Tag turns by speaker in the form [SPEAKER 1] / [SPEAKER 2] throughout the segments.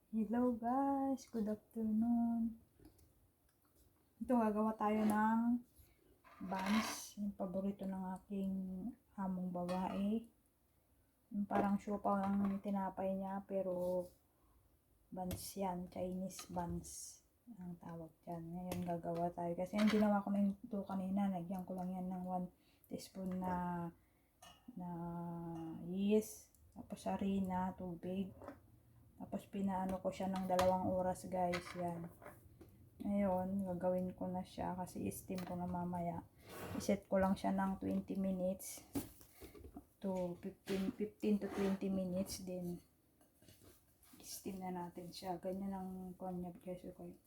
[SPEAKER 1] Hello guys, good afternoon. Ito gagawa tayo ng buns, yung paborito ng aking among babae. Yung parang siopaw ang tinapay niya pero buns yan, Chinese buns ang tawag dyan. Ngayon gagawa tayo kasi yung ginawa ko na ito kanina, nagyan ko lang yan ng 1 teaspoon na yeast, tapos harina, tubig. Tapos pinaano ko siya ng 2 oras guys, yan. Ngayon, gagawin ko na siya kasi steam ko na mamaya. I-set ko lang siya ng 20 minutes to 15 to 20 minutes din. Steam na natin siya. Ganyan ang kanya guys, okay.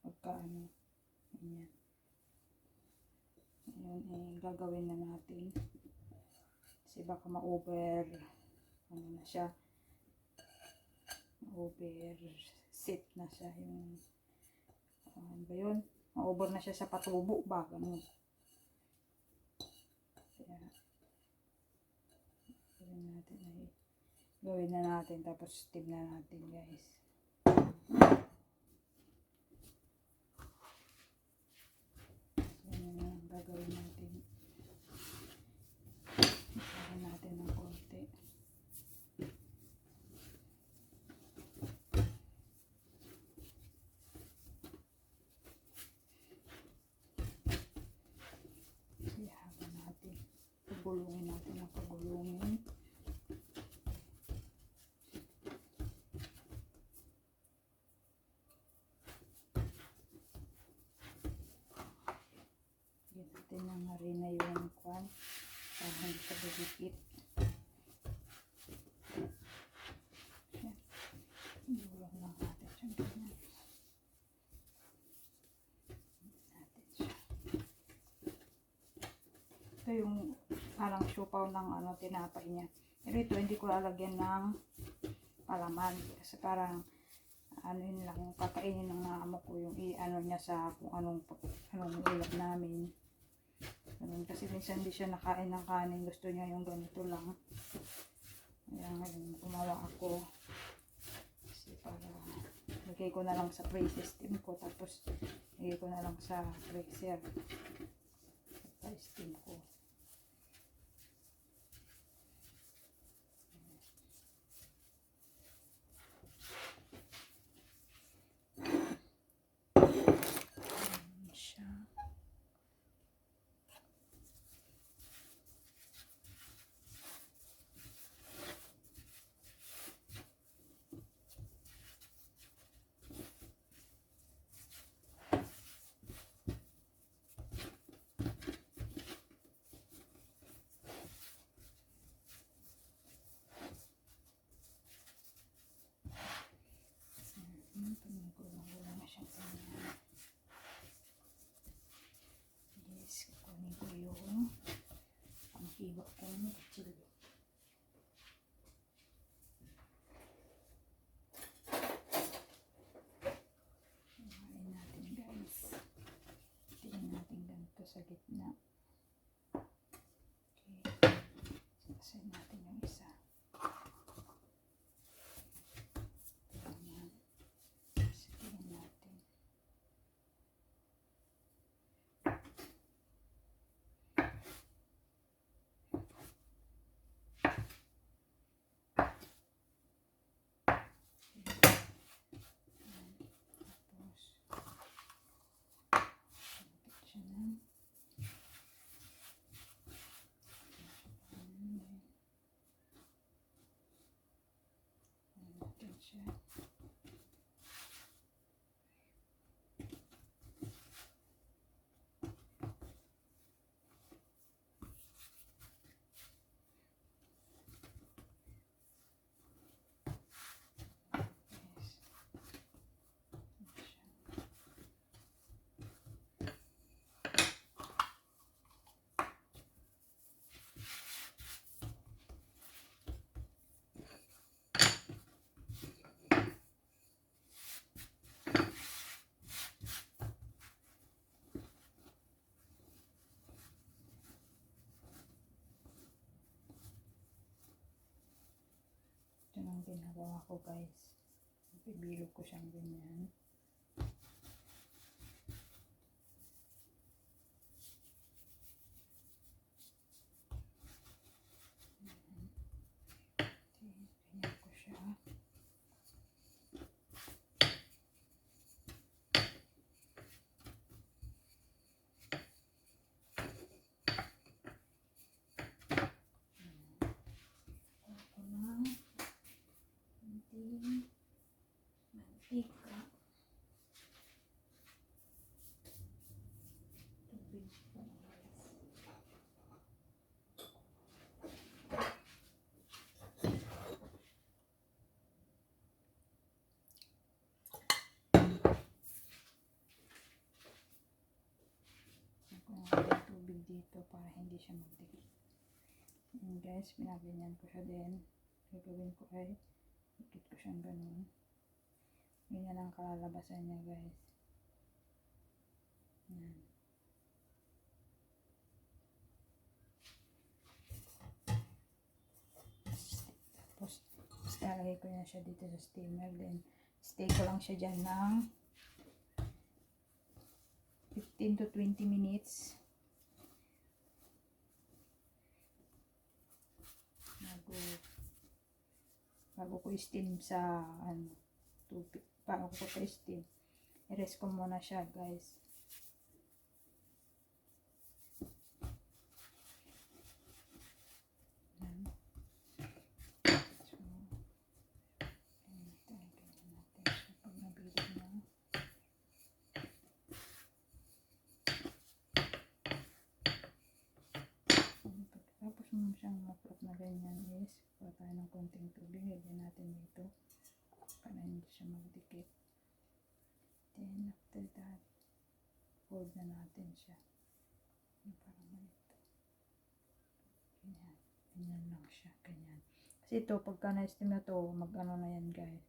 [SPEAKER 1] Magkaano. Ganyan. Ngayon, gagawin na natin. Kasi baka ma-over ano na siya. Over set na siya yung ano ba yun? Ma-over na siya sa patubo ba? Ganun. Kaya gawin na natin tapos steam na natin guys. Yan ang gagawin natin. Gawin natin ng konti. Ihaban natin. Pagulungin natin ang pagulungin. Lagyan natin ng harina yung kwan para hindi siya bubikit. Gulong lang natin siya. Ganyan. Natin siya. Ito yung parang siopaw ng ano, tinapay niya. Pero ito hindi ko lalagyan ng palaman kasi parang ano yun lang, kakainin ng amo ko yung i-ano niya sa kung anong ulam namin. Ganun, kasi minsan hindi siya nakain ng kanin, gusto niya yung ganito lang. Kaya ngayon gumawa ako kasi para lagay ko na lang sa pre-system ko, tapos lagay ko na lang sa freezer pa-steam ko. Yes, kunin ko yung panghiwa kong chili. Kumain natin guys. Tingnan natin ganito sa gitna. Okay. Sasayin natin yung isa. Ganyan. Sasayin natin. Siya. Ito ang ginagawa ko guys. Pibilog ko siyang ganyan. Ganyan ko siya. Mantika. Tubig pa na guys. Nakuha tubig dito para hindi siya magdikit. And guys, pinaganyan ko siya din. Gagawin ko ay ikit ko siyang ganun. Ganyan ang kalalabasan niya guys. Yan. Tapos lalagay ko na siya dito sa steamer. Then stay ko lang siya dyan ng 15 to 20 minutes. Bago ko steam sa tubig. Bago ko steam. I-rest ko muna siya guys. Tapos mo siyang maplot na ganyan is kuha tayo ng konting tubig, lagyan natin dito para hindi siya magdikit. Then after that, fold na natin siya para ganito. Ganyan, ganyan lang siya, ganyan. Kasi ito, pagka na-steam na to, mag-ano na yan guys.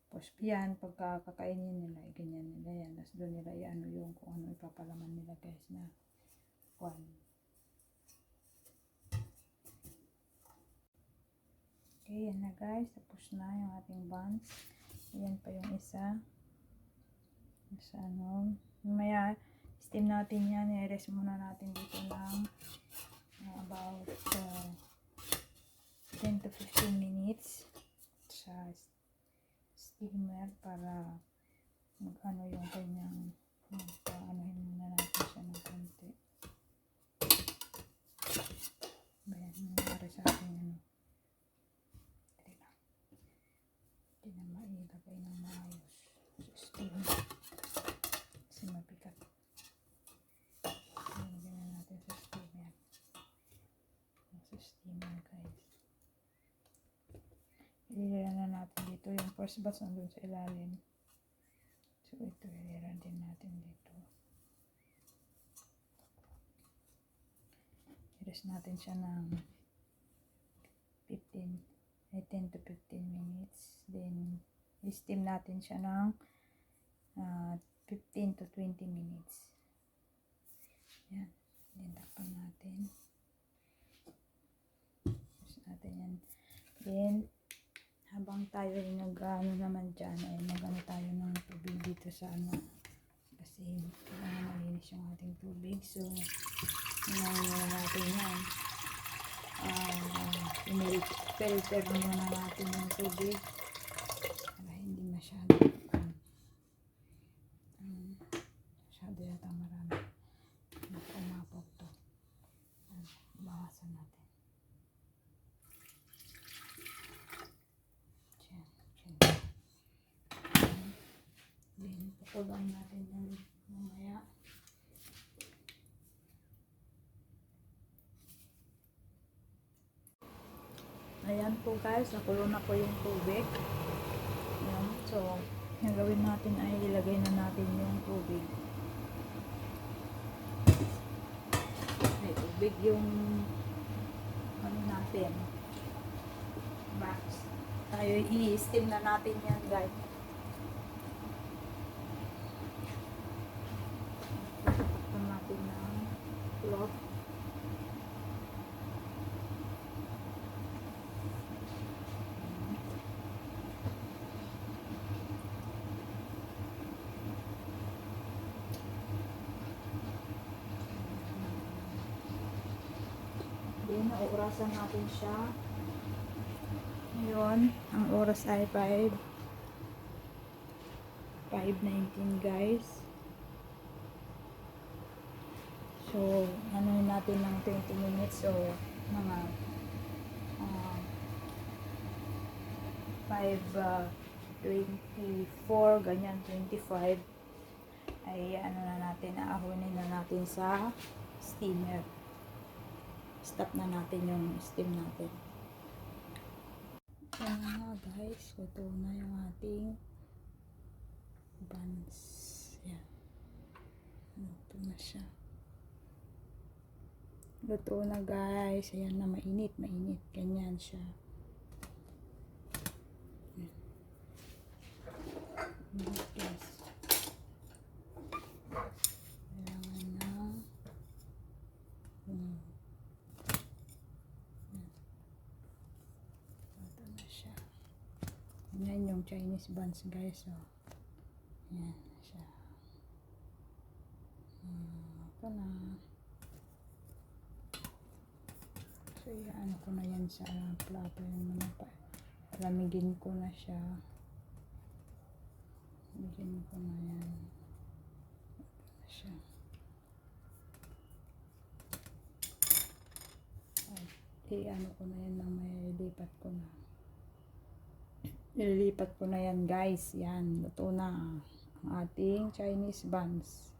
[SPEAKER 1] Tapos yan, pagka kakainin nila, ganyan nila yan. Tapos doon nila i-ano yung kung ano ipapalaman nila guys na one. Okay, yan na guys. Tapos na yung ating buns. Ayan pa yung isa. Mamaya, steam natin yan. I-rest muna natin dito ng about 10 to 15 minutes sa steamer para mag-ano yung kanyang paanohin muna natin siya ng konti. Ayan, nangyari sa akin hindi na mailagay ng maayos sa steamer kasi mabigat. Ganyan natin sa steamer guys. Ililiran na natin dito yung first batch nandun sa ilalim, so ito ililiran din natin dito. I-rest natin siya ng 10 to 15 minutes. Then, i-steam natin siya ng 15 to 20 minutes. Yan. Then, takpan natin. Tapos natin yan. Then, habang tayo ay nag-ano naman dyan, ay nag-ano tayo ng tubig dito sa kasi kailangan malinis yung ating tubig. So, hinahingin natin yan. Filter muna natin yung tubig para hindi masyado yata marami umapog to. Bawasan natin. Then pakulang natin yung mamaya. Ayan po guys, nakulo na po yung tubig. Ayan, so yung gawin natin ay ilagay na natin yung tubig. May tubig yung ano natin box. Tayo i-steam na natin yan guys. Takpan natin ng cloth. Naurasan natin siya. Ngayon, ang oras ay 5:19 guys. So, ano natin ng 20 minutes o mga 5:24, ganyan, 25 ay ano na natin, aahunin na natin sa steamer. Stop na natin yung steam natin. Yan na guys, luto na yung ating buns. Yan. Luto na siya. Luto na guys. Ayan na, mainit. Ganyan siya. Mainit guys. Kailangan na luto na siya. Yan yung Chinese buns guys. Oh. Yan siya. Ito na. So, ano ko na yan sa plato. Palamigin ko na siya. Palamigin ko na yan. Ito na siya. Ano ko na yan na may lipat ko na. Nililipat ko na yan guys. Yan. Luto na ang ating Chinese buns.